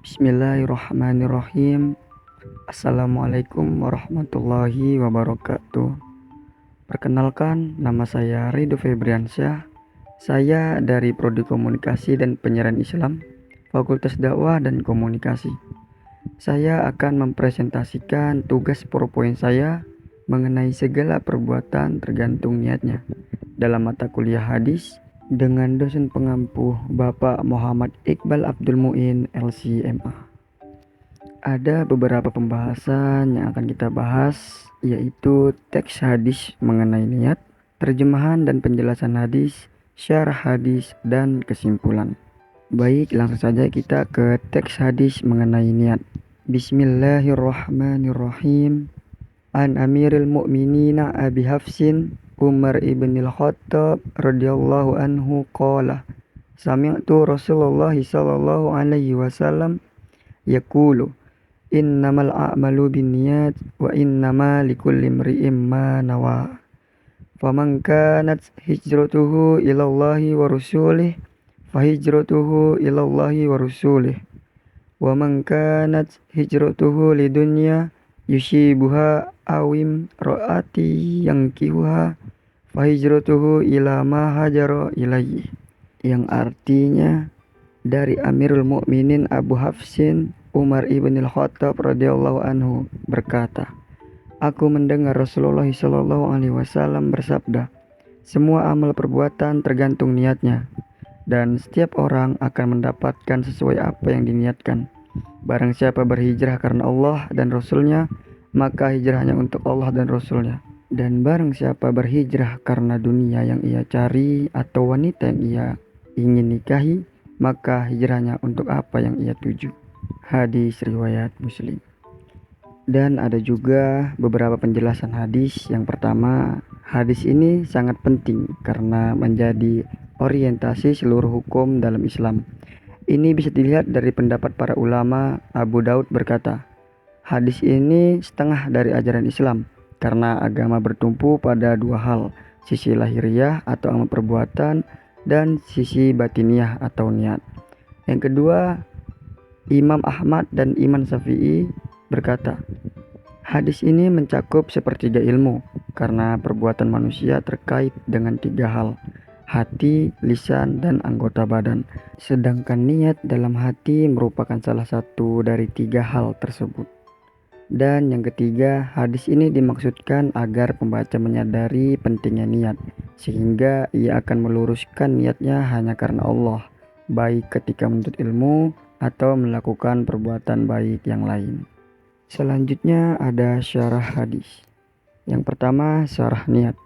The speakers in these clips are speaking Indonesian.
Bismillahirrahmanirrahim. Assalamualaikum warahmatullahi wabarakatuh. Perkenalkan, nama saya Ridho Febriansyah. Saya dari Prodi Komunikasi dan Penyiaran Islam, Fakultas Dakwah dan Komunikasi. Saya akan mempresentasikan tugas PowerPoint saya mengenai segala perbuatan tergantung niatnya dalam mata kuliah hadis dengan dosen pengampu Bapak Muhammad Iqbal Abdul Muin LC.MA. Ada beberapa pembahasan yang akan kita bahas, yaitu teks hadis mengenai niat, terjemahan dan penjelasan hadis, syarah hadis, dan kesimpulan. Baik, langsung saja kita ke teks hadis mengenai niat. Bismillahirrahmanirrahim. An Amiril Mu'minina Abi Hafsin Umar ibn al-Khattab radhiyallahu anhu qala sami'tu Rasulullah sallallahu alaihi wasallam yaqulu innamal a'malu binniyat wa innama likulli imri'in ma nawa faman kanat hijratuhu ilallahi wa rasulih fahijratuhu ilallahi wa rasulih wa man kanat hijratuhu lidunya yushibuha awim ra'ati yankihuha fahijratuhu ila ma hajara ilaihi, yang artinya dari Amirul Mukminin Abu Hafsin Umar ibn al-Khattab radhiyallahu anhu berkata, aku mendengar Rasulullah sallallahu alaihi wasallam bersabda, semua amal perbuatan tergantung niatnya dan setiap orang akan mendapatkan sesuai apa yang diniatkan. Barang siapa berhijrah karena Allah dan Rasulnya, maka hijrahnya untuk Allah dan Rasulnya. Dan barang siapa berhijrah karena dunia yang ia cari atau wanita yang ia ingin nikahi, maka hijrahnya untuk apa yang ia tuju. Hadis riwayat Muslim. Dan ada juga beberapa penjelasan hadis. Yang pertama, hadis ini sangat penting karena menjadi orientasi seluruh hukum dalam Islam. Ini bisa dilihat dari pendapat para ulama. Abu Daud berkata, hadis ini setengah dari ajaran Islam karena agama bertumpu pada dua hal, sisi lahiriah atau amal perbuatan dan sisi batiniah atau niat. Yang kedua, Imam Ahmad dan Imam Syafi'i berkata, hadis ini mencakup sepertiga ilmu karena perbuatan manusia terkait dengan tiga hal, hati, lisan, dan anggota badan. Sedangkan niat dalam hati merupakan salah satu dari tiga hal tersebut. Dan yang ketiga, hadis ini dimaksudkan agar pembaca menyadari pentingnya niat, sehingga ia akan meluruskan niatnya hanya karena Allah, baik ketika menuntut ilmu atau melakukan perbuatan baik yang lain. Selanjutnya ada syarah hadis. Yang pertama, syarah niat.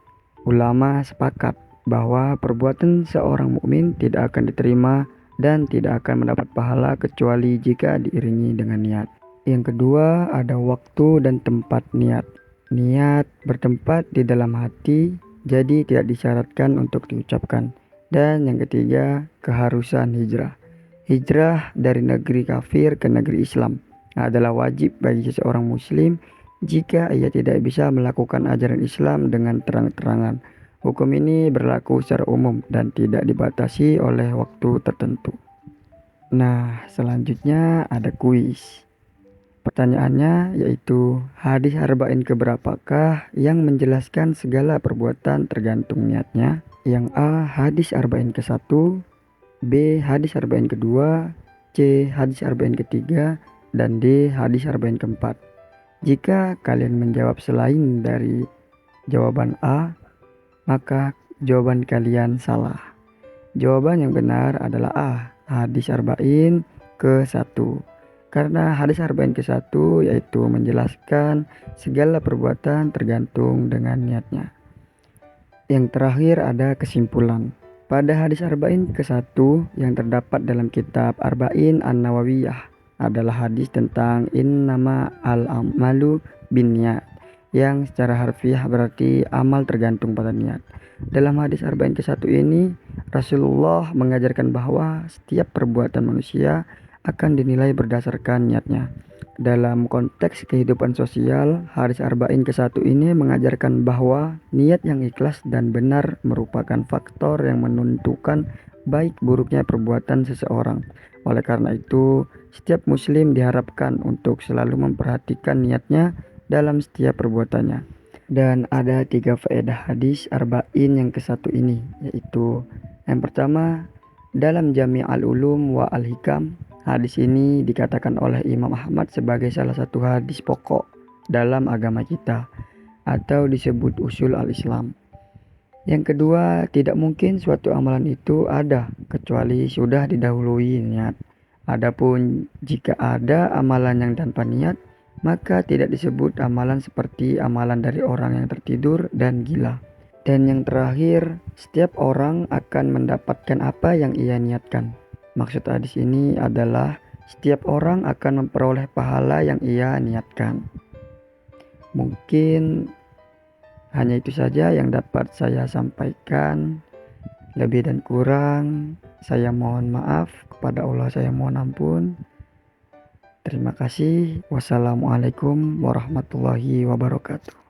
Ulama sepakat bahwa perbuatan seorang mukmin tidak akan diterima dan tidak akan mendapat pahala kecuali jika diiringi dengan niat. Yang kedua, ada waktu dan tempat niat. Niat bertempat di dalam hati, jadi tidak disyaratkan untuk diucapkan. Dan yang ketiga, keharusan hijrah. Hijrah dari negeri kafir ke negeri Islam adalah wajib bagi seseorang muslim jika ia tidak bisa melakukan ajaran Islam dengan terang-terangan. Hukum ini berlaku secara umum dan tidak dibatasi oleh waktu tertentu. Nah, selanjutnya ada kuis. Pertanyaannya yaitu, hadis arba'in keberapakah yang menjelaskan segala perbuatan tergantung niatnya? Yang A, hadis arba'in ke-1, B, hadis arba'in ke-2, C, hadis arba'in ke-3, dan D, hadis arba'in ke-4. Jika kalian menjawab selain dari jawaban A, maka jawaban kalian salah. Jawaban yang benar adalah A, hadis arba'in ke-1. Karena hadis arba'in ke-1 yaitu menjelaskan segala perbuatan tergantung dengan niatnya. Yang terakhir ada kesimpulan. Pada hadis arba'in ke-1 yang terdapat dalam kitab Arba'in An-Nawawiyah adalah hadis tentang innama al-amalu binniyat, yang secara harfiah berarti amal tergantung pada niat. Dalam hadis arba'in ke-1 ini, Rasulullah mengajarkan bahwa setiap perbuatan manusia akan dinilai berdasarkan niatnya. Dalam konteks kehidupan sosial, hadis arba'in ke-1 ini mengajarkan bahwa niat yang ikhlas dan benar merupakan faktor yang menentukan baik buruknya perbuatan seseorang. Oleh karena itu, setiap muslim diharapkan untuk selalu memperhatikan niatnya dalam setiap perbuatannya. Dan ada 3 faedah hadis arba'in yang ke-1 ini, yaitu yang pertama, dalam Jami' al-Ulum wa al-Hikam, hadis ini dikatakan oleh Imam Ahmad sebagai salah satu hadis pokok dalam agama kita, atau disebut usul al-Islam. Yang kedua, tidak mungkin suatu amalan itu ada kecuali sudah didahului niat. Adapun jika ada amalan yang tanpa niat, maka tidak disebut amalan seperti amalan dari orang yang tertidur dan gila. Dan yang terakhir, setiap orang akan mendapatkan apa yang ia niatkan. Maksud hadis ini adalah setiap orang akan memperoleh pahala yang ia niatkan. Mungkin hanya itu saja yang dapat saya sampaikan. Lebih dan kurang, saya mohon maaf. Kepada Allah saya mohon ampun. Terima kasih. Wassalamualaikum warahmatullahi wabarakatuh.